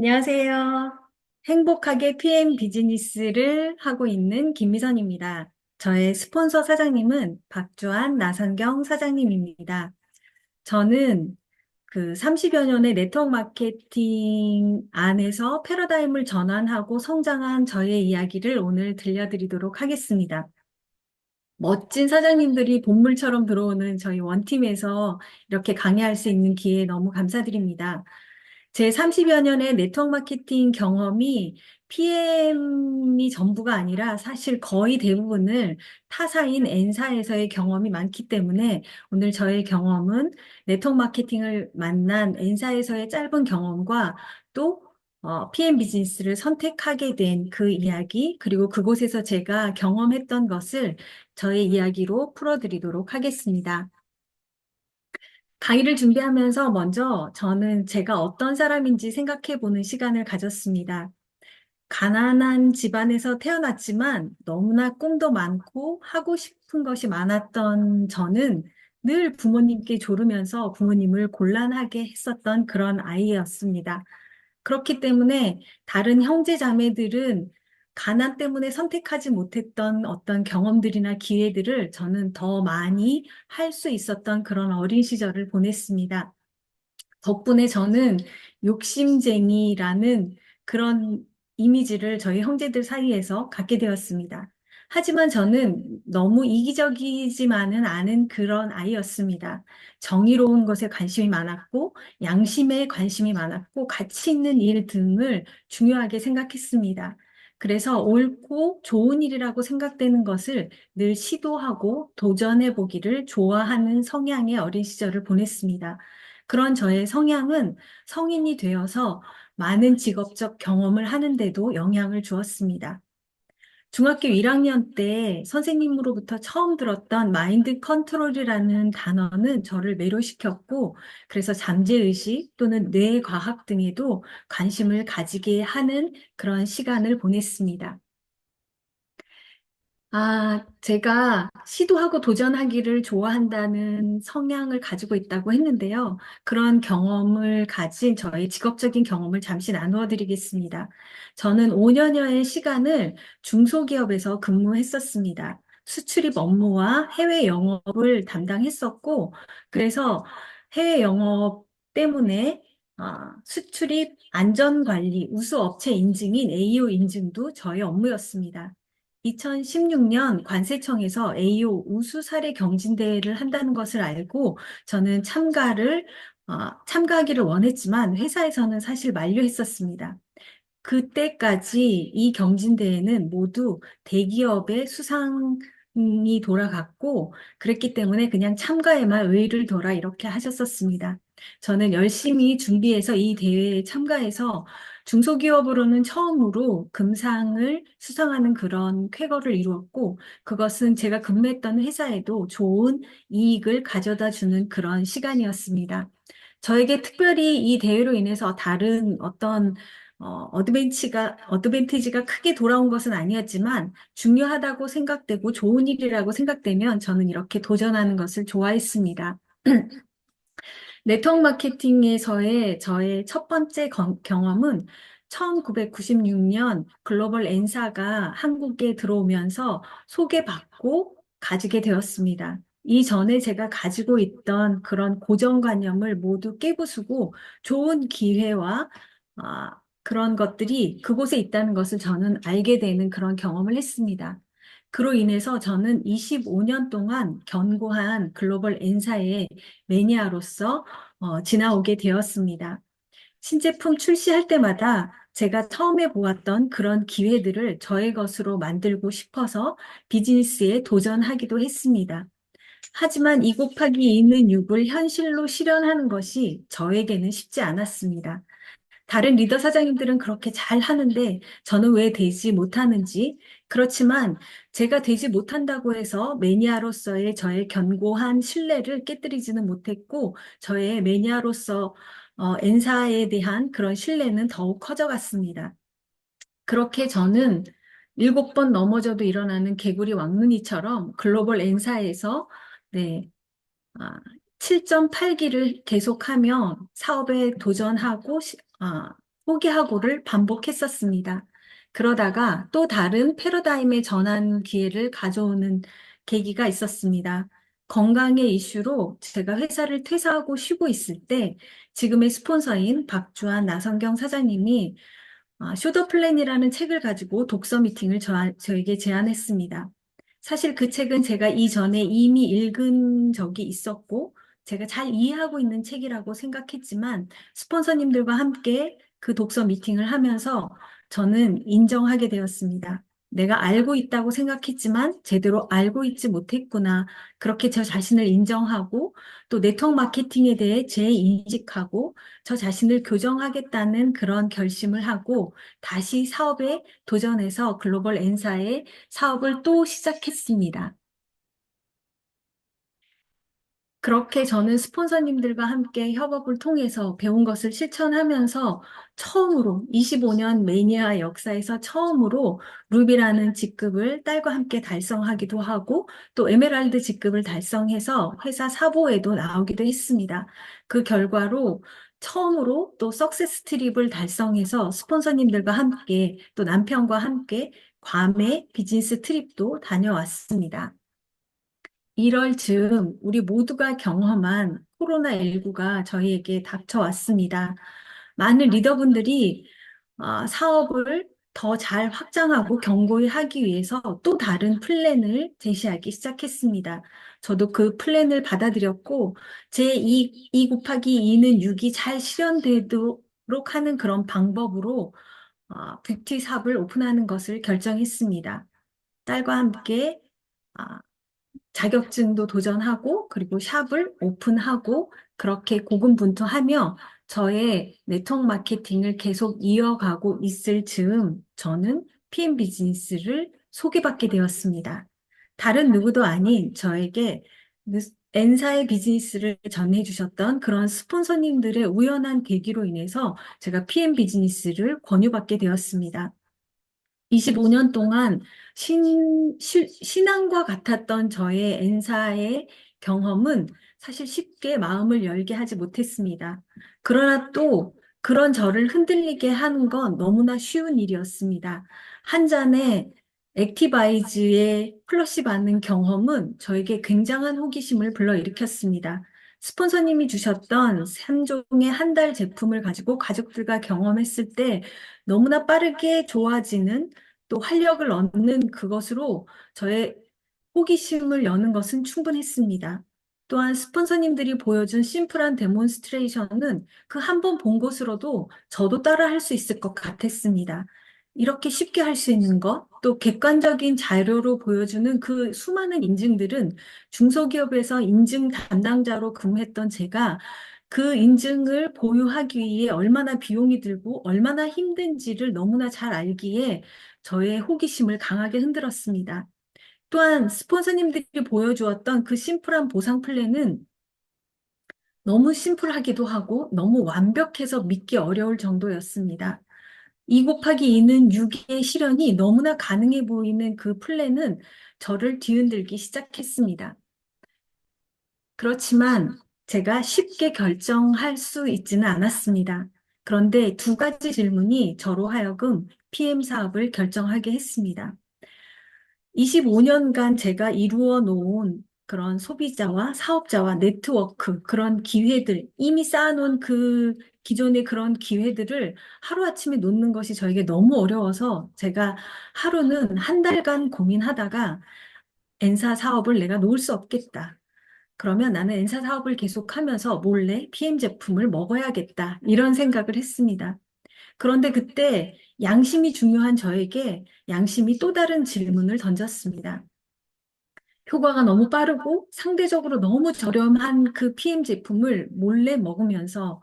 안녕하세요. 행복하게 PM 비즈니스를 하고 있는 김미선입니다. 저의 스폰서 사장님은 박주한 나선경 사장님입니다. 저는 그 30여 년의 네트워크 마케팅 안에서 패러다임을 전환하고 성장한 저의 이야기를 오늘 들려드리도록 하겠습니다. 멋진 사장님들이 본물처럼 들어오는 저희 원팀에서 이렇게 강의할 수 있는 기회에 너무 감사드립니다. 제 30여 년의 네트워크 마케팅 경험이 PM이 전부가 아니라 사실 거의 대부분을 타사인 N사에서의 경험이 많기 때문에 오늘 저의 경험은 네트워크 마케팅을 만난 N사에서의 짧은 경험과 또 PM 비즈니스를 선택하게 된 그 이야기, 그리고 그곳에서 제가 경험했던 것을 저의 이야기로 풀어드리도록 하겠습니다. 강의를 준비하면서 먼저 저는 제가 어떤 사람인지 생각해 보는 시간을 가졌습니다. 가난한 집안에서 태어났지만 너무나 꿈도 많고 하고 싶은 것이 많았던 저는 늘 부모님께 조르면서 부모님을 곤란하게 했었던 그런 아이였습니다. 그렇기 때문에 다른 형제 자매들은 가난 때문에 선택하지 못했던 어떤 경험들이나 기회들을 저는 더 많이 할 수 있었던 그런 어린 시절을 보냈습니다. 덕분에 저는 욕심쟁이라는 그런 이미지를 저희 형제들 사이에서 갖게 되었습니다. 하지만 저는 너무 이기적이지만은 않은 그런 아이였습니다. 정의로운 것에 관심이 많았고, 양심에 관심이 많았고, 가치 있는 일 등을 중요하게 생각했습니다. 그래서 옳고 좋은 일이라고 생각되는 것을 늘 시도하고 도전해 보기를 좋아하는 성향의 어린 시절을 보냈습니다. 그런 저의 성향은 성인이 되어서 많은 직업적 경험을 하는데도 영향을 주었습니다. 중학교 1학년 때 선생님으로부터 처음 들었던 마인드 컨트롤이라는 단어는 저를 매료시켰고, 그래서 잠재의식 또는 뇌과학 등에도 관심을 가지게 하는 그런 시간을 보냈습니다. 제가 시도하고 도전하기를 좋아한다는 성향을 가지고 있다고 했는데요. 그런 경험을 가진 저의 직업적인 경험을 잠시 나누어 드리겠습니다. 저는 5년여의 시간을 중소기업에서 근무했었습니다. 수출입 업무와 해외 영업을 담당했었고, 그래서 해외 영업 때문에 수출입 안전관리 우수업체 인증인 AO 인증도 저의 업무였습니다. 2016년 관세청에서 AO 우수 사례 경진대회를 한다는 것을 알고 저는 참가하기를 원했지만 회사에서는 사실 만류했었습니다. 그때까지 이 경진대회는 모두 대기업의 수상이 돌아갔고, 그랬기 때문에 그냥 참가에만 의의를 둬라 이렇게 하셨었습니다. 저는 열심히 준비해서 이 대회에 참가해서 중소기업으로는 처음으로 금상을 수상하는 그런 쾌거를 이루었고, 그것은 제가 근무했던 회사에도 좋은 이익을 가져다 주는 그런 시간이었습니다. 저에게 특별히 이 대회로 인해서 다른 어떤 어드밴티지가 크게 돌아온 것은 아니었지만 중요하다고 생각되고 좋은 일이라고 생각되면 저는 이렇게 도전하는 것을 좋아했습니다. 네트워크 마케팅에서의 저의 첫 번째 경험은 1996년 글로벌 N사가 한국에 들어오면서 소개받고 가지게 되었습니다. 이전에 제가 가지고 있던 그런 고정관념을 모두 깨부수고 좋은 기회와 그런 것들이 그곳에 있다는 것을 저는 알게 되는 그런 경험을 했습니다. 그로 인해서 저는 25년 동안 견고한 글로벌 N사의 매니아로서 지나오게 되었습니다. 신제품 출시할 때마다 제가 처음에 보았던 그런 기회들을 저의 것으로 만들고 싶어서 비즈니스에 도전하기도 했습니다. 하지만 2 곱하기 2는 6을 현실로 실현하는 것이 저에게는 쉽지 않았습니다. 다른 리더 사장님들은 그렇게 잘 하는데 저는 왜 되지 못하는지, 그렇지만 제가 되지 못한다고 해서 매니아로서의 저의 견고한 신뢰를 깨뜨리지는 못했고 저의 매니아로서 N사에 대한 그런 신뢰는 더욱 커져갔습니다. 그렇게 저는 7번 넘어져도 일어나는 개구리 왕눈이처럼 글로벌 N사에서 네, 7.8기를 계속하며 사업에 도전하고 포기하고를 반복했었습니다. 그러다가 또 다른 패러다임의 전환 기회를 가져오는 계기가 있었습니다. 건강의 이슈로 제가 회사를 퇴사하고 쉬고 있을 때 지금의 스폰서인 박주한 나선경 사장님이 쇼더 플랜이라는 책을 가지고 독서 미팅을 저에게 제안했습니다. 사실 그 책은 제가 이전에 이미 읽은 적이 있었고, 제가 잘 이해하고 있는 책이라고 생각했지만, 스폰서님들과 함께 그 독서 미팅을 하면서 저는 인정하게 되었습니다. 내가 알고 있다고 생각했지만 제대로 알고 있지 못했구나. 그렇게 저 자신을 인정하고 또 네트워크 마케팅에 대해 재인식하고 저 자신을 교정하겠다는 그런 결심을 하고 다시 사업에 도전해서 글로벌 N사의 사업을 또 시작했습니다. 그렇게 저는 스폰서님들과 함께 협업을 통해서 배운 것을 실천하면서 처음으로 25년 매니아 역사에서 처음으로 루비라는 직급을 딸과 함께 달성하기도 하고 또 에메랄드 직급을 달성해서 회사 사보에도 나오기도 했습니다. 그 결과로 처음으로 또 석세스 트립을 달성해서 스폰서님들과 함께 또 남편과 함께 괌의 비즈니스 트립도 다녀왔습니다. 1월 즈음 우리 모두가 경험한 코로나19가 저희에게 닥쳐왔습니다. 많은 리더분들이 사업을 더 잘 확장하고 견고히 하기 위해서 또 다른 플랜을 제시하기 시작했습니다. 저도 그 플랜을 받아들였고 제 2 곱하기 2는 6이 잘 실현되도록 하는 그런 방법으로 뷰티 샵을 오픈하는 것을 결정했습니다. 딸과 함께 아, 자격증도 도전하고 그리고 샵을 오픈하고 그렇게 고군분투하며 저의 네트워크 마케팅을 계속 이어가고 있을 즈음 저는 PM 비즈니스를 소개받게 되었습니다. 다른 누구도 아닌 저에게 N사의 비즈니스를 전해주셨던 그런 스폰서님들의 우연한 계기로 인해서 제가 PM 비즈니스를 권유받게 되었습니다. 25년 동안 신앙과 같았던 저의 N사의 경험은 사실 쉽게 마음을 열게 하지 못했습니다. 그러나 또 그런 저를 흔들리게 하는 건 너무나 쉬운 일이었습니다. 한 잔의 액티바이즈의 플러시 받는 경험은 저에게 굉장한 호기심을 불러일으켰습니다. 스폰서님이 주셨던 3종의 한 달 제품을 가지고 가족들과 경험했을 때 너무나 빠르게 좋아지는 또 활력을 얻는 그것으로 저의 호기심을 여는 것은 충분했습니다. 또한 스폰서님들이 보여준 심플한 데몬스트레이션은 그 한 번 본 것으로도 저도 따라 할 수 있을 것 같았습니다. 이렇게 쉽게 할 수 있는 것, 또 객관적인 자료로 보여주는 그 수많은 인증들은 중소기업에서 인증 담당자로 근무했던 제가 그 인증을 보유하기 위해 얼마나 비용이 들고 얼마나 힘든지를 너무나 잘 알기에 저의 호기심을 강하게 흔들었습니다. 또한 스폰서님들이 보여주었던 그 심플한 보상 플랜은 너무 심플하기도 하고 너무 완벽해서 믿기 어려울 정도였습니다. 2 곱하기 2는 6의 실현이 너무나 가능해 보이는 그 플랜은 저를 뒤흔들기 시작했습니다. 그렇지만 제가 쉽게 결정할 수 있지는 않았습니다. 그런데 두 가지 질문이 저로 하여금 PM 사업을 결정하게 했습니다. 25년간 제가 이루어 놓은 그런 소비자와 사업자와 네트워크, 그런 기회들, 이미 쌓아놓은 그 기존의 그런 기회들을 하루아침에 놓는 것이 저에게 너무 어려워서 제가 하루는 한 달간 고민하다가 N사 사업을 내가 놓을 수 없겠다. 그러면 나는 N사 사업을 계속하면서 몰래 PM 제품을 먹어야겠다. 이런 생각을 했습니다. 그런데 그때 양심이 중요한 저에게 양심이 또 다른 질문을 던졌습니다. 효과가 너무 빠르고 상대적으로 너무 저렴한 그 PM 제품을 몰래 먹으면서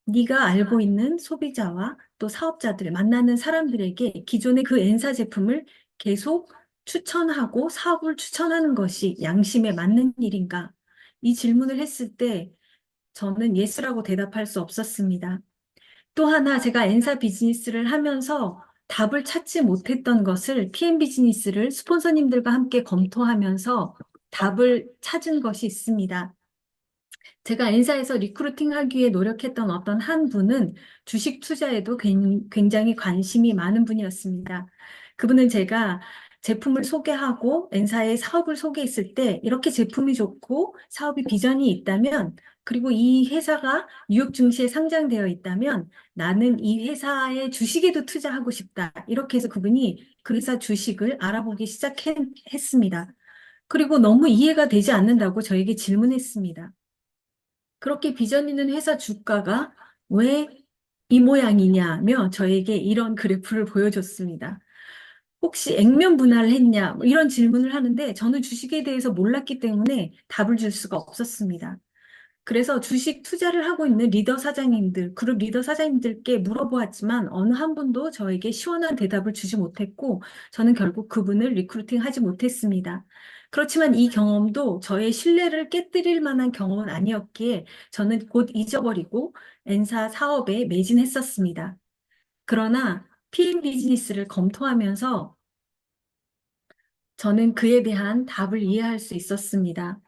네가 알고 있는 소비자와 또 사업자들 만나는 사람들에게 기존의 그 N사 제품을 계속 추천하고 사업을 추천하는 것이 양심에 맞는 일인가? 이 질문을 했을 때 저는 예스라고 대답할 수 없었습니다. 또 하나 제가 N사 비즈니스를 하면서 답을 찾지 못했던 것을 PM 비즈니스를 스폰서님들과 함께 검토하면서 답을 찾은 것이 있습니다. 제가 N사에서 리크루팅 하기 위해 노력했던 어떤 한 분은 주식 투자에도 굉장히 관심이 많은 분이었습니다. 그분은 제가 제품을 소개하고 N사의 사업을 소개했을 때 이렇게 제품이 좋고 사업이 비전이 있다면 그리고 이 회사가 뉴욕 증시에 상장되어 있다면 나는 이 회사의 주식에도 투자하고 싶다. 이렇게 해서 그분이 그 회사 주식을 알아보기 시작했습니다. 그리고 너무 이해가 되지 않는다고 저에게 질문했습니다. 그렇게 비전 있는 회사 주가가 왜 이 모양이냐며 저에게 이런 그래프를 보여줬습니다. 혹시 액면 분할을 했냐? 뭐 이런 질문을 하는데 저는 주식에 대해서 몰랐기 때문에 답을 줄 수가 없었습니다. 그래서 주식 투자를 하고 있는 리더 사장님들, 그룹 리더 사장님들께 물어보았지만 어느 한 분도 저에게 시원한 대답을 주지 못했고 저는 결국 그분을 리크루팅 하지 못했습니다. 그렇지만 이 경험도 저의 신뢰를 깨뜨릴 만한 경험은 아니었기에 저는 곧 잊어버리고 N사 사업에 매진했었습니다. 그러나 PM 비즈니스를 검토하면서 저는 그에 대한 답을 이해할 수 있었습니다.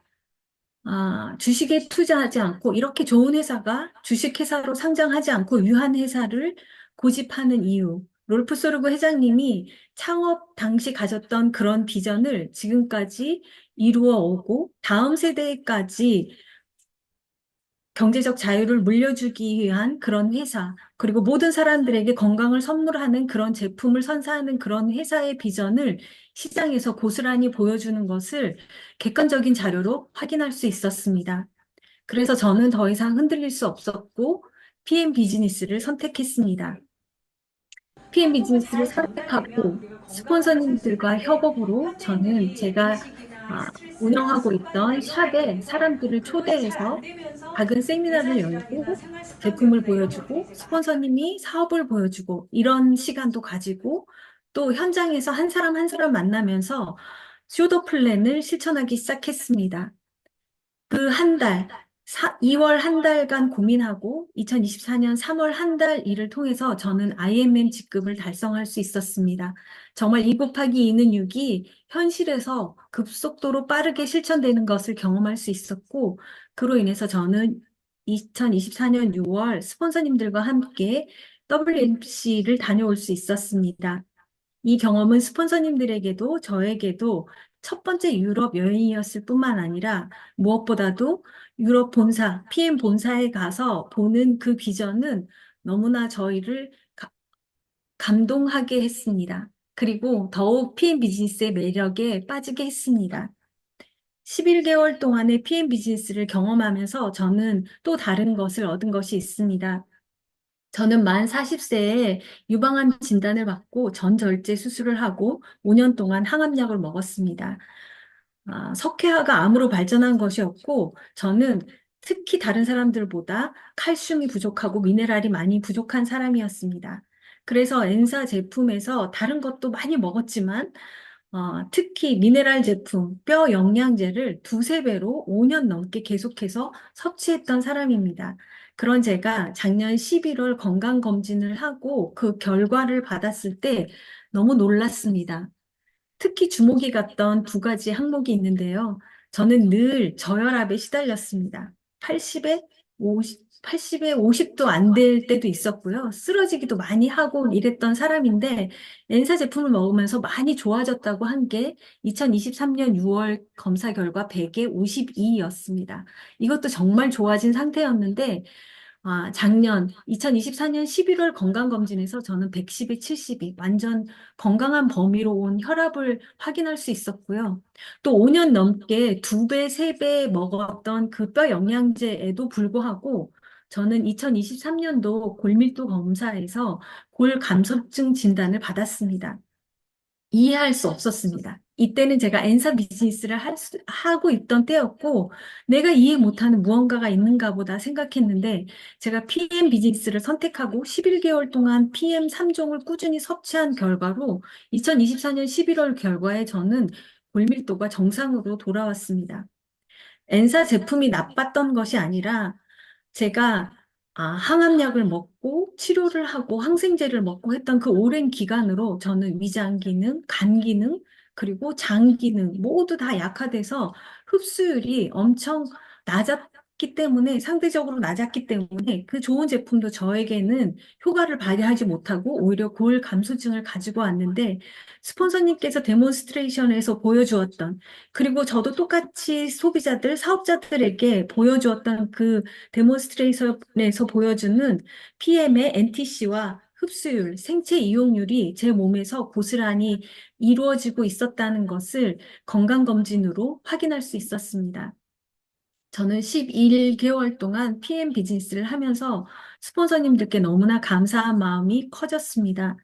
주식에 투자하지 않고 이렇게 좋은 회사가 주식회사로 상장하지 않고 유한 회사를 고집하는 이유. 롤프 소르브 회장님이 창업 당시 가졌던 그런 비전을 지금까지 이루어 오고 다음 세대까지 경제적 자유를 물려주기 위한 그런 회사, 그리고 모든 사람들에게 건강을 선물하는 그런 제품을 선사하는 그런 회사의 비전을 시장에서 고스란히 보여주는 것을 객관적인 자료로 확인할 수 있었습니다. 그래서 저는 더 이상 흔들릴 수 없었고, PM 비즈니스를 선택했습니다. PM 비즈니스를 선택하고 스폰서님들과 협업으로 저는 제가 아, 운영하고 있던 샵에 사람들을 초대해서 작은 세미나를 열고 제품을 보여주고 스폰서님이 사업을 보여주고 이런 시간도 가지고 또 현장에서 한 사람 한 사람 만나면서 쇼더 플랜을 실천하기 시작했습니다. 그 한 달, 2월 한 달간 고민하고 2024년 3월 한 달 일을 통해서 저는 IMM 직급을 달성할 수 있었습니다. 정말 2 곱하기 2는 6이 현실에서 급속도로 빠르게 실천되는 것을 경험할 수 있었고, 그로 인해서 저는 2024년 6월 스폰서님들과 함께 WMC를 다녀올 수 있었습니다. 이 경험은 스폰서님들에게도 저에게도 첫 번째 유럽 여행이었을 뿐만 아니라 무엇보다도 유럽 본사, PM 본사에 가서 보는 그 비전은 너무나 저희를 감동하게 했습니다. 그리고 더욱 PM 비즈니스의 매력에 빠지게 했습니다. 11개월 동안의 PM 비즈니스를 경험하면서 저는 또 다른 것을 얻은 것이 있습니다. 저는 만 40세에 유방암 진단을 받고 전절제 수술을 하고 5년 동안 항암약을 먹었습니다. 석회화가 암으로 발전한 것이었고, 저는 특히 다른 사람들보다 칼슘이 부족하고 미네랄이 많이 부족한 사람이었습니다. 그래서 엔사 제품에서 다른 것도 많이 먹었지만, 특히 미네랄 제품, 뼈 영양제를 두세 배로 5년 넘게 계속해서 섭취했던 사람입니다. 그런 제가 작년 11월 건강검진을 하고 그 결과를 받았을 때 너무 놀랐습니다. 특히 주목이 갔던 두 가지 항목이 있는데요. 저는 늘 저혈압에 시달렸습니다. 80에 80에 50도 안 될 때도 있었고요. 쓰러지기도 많이 하고 이랬던 사람인데, 엔사 제품을 먹으면서 많이 좋아졌다고 한 게 2023년 6월 검사 결과 100에 52였습니다. 이것도 정말 좋아진 상태였는데, 작년 2024년 11월 건강검진에서 저는 110에 72, 완전 건강한 범위로 온 혈압을 확인할 수 있었고요. 또 5년 넘게 2배, 3배 먹었던 그 뼈 영양제에도 불구하고 저는 2023년도 골밀도 검사에서 골감소증 진단을 받았습니다. 이해할 수 없었습니다. 이때는 제가 엔사 비즈니스를 하고 있던 때였고, 내가 이해 못하는 무언가가 있는가 보다 생각했는데, 제가 PM 비즈니스를 선택하고 11개월 동안 PM 3종을 꾸준히 섭취한 결과로 2024년 11월 결과에 저는 골밀도가 정상으로 돌아왔습니다. 엔사 제품이 나빴던 것이 아니라 제가 항암약을 먹고 치료를 하고 항생제를 먹고 했던 그 오랜 기간으로 저는 위장 기능, 간 기능, 그리고 장 기능 모두 다 약화돼서 흡수율이 엄청 낮기 때문에, 상대적으로 낮았기 때문에 그 좋은 제품도 저에게는 효과를 발휘하지 못하고 오히려 고을 감소증을 가지고 왔는데, 스폰서님께서 데몬스트레이션에서 보여주었던, 그리고 저도 똑같이 소비자들, 사업자들에게 보여주었던 그 데몬스트레이션에서 보여주는 PM의 NTC와 흡수율, 생체 이용률이 제 몸에서 고스란히 이루어지고 있었다는 것을 건강검진으로 확인할 수 있었습니다. 저는 11개월 동안 PM 비즈니스를 하면서 스폰서님들께 너무나 감사한 마음이 커졌습니다.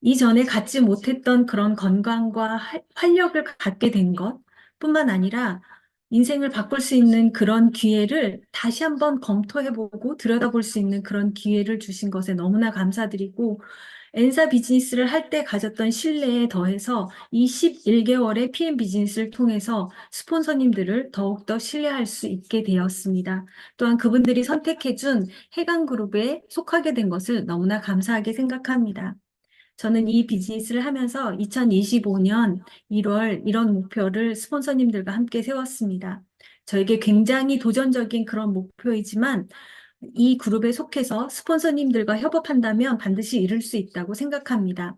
이전에 갖지 못했던 그런 건강과 활력을 갖게 된 것 뿐만 아니라 인생을 바꿀 수 있는 그런 기회를 다시 한번 검토해보고 들여다볼 수 있는 그런 기회를 주신 것에 너무나 감사드리고, 엔사 비즈니스를 할 때 가졌던 신뢰에 더해서 이 11개월의 PM 비즈니스를 통해서 스폰서님들을 더욱더 신뢰할 수 있게 되었습니다. 또한 그분들이 선택해준 해강그룹에 속하게 된 것을 너무나 감사하게 생각합니다. 저는 이 비즈니스를 하면서 2025년 1월 이런 목표를 스폰서님들과 함께 세웠습니다. 저에게 굉장히 도전적인 그런 목표이지만 이 그룹에 속해서 스폰서님들과 협업한다면 반드시 이룰 수 있다고 생각합니다.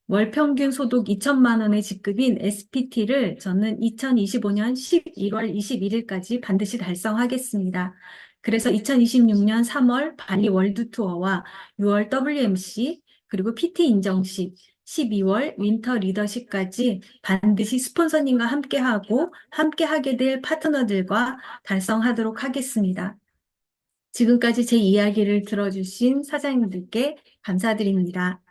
월 평균 소득 2천만 원의 직급인 SPT를 저는 2025년 11월 21일까지 반드시 달성하겠습니다. 그래서 2026년 3월 발리 월드 투어와 6월 WMC 그리고 PT 인정식, 12월 윈터 리더십까지 반드시 스폰서님과 함께하고 함께하게 될 파트너들과 달성하도록 하겠습니다. 지금까지 제 이야기를 들어주신 사장님들께 감사드립니다.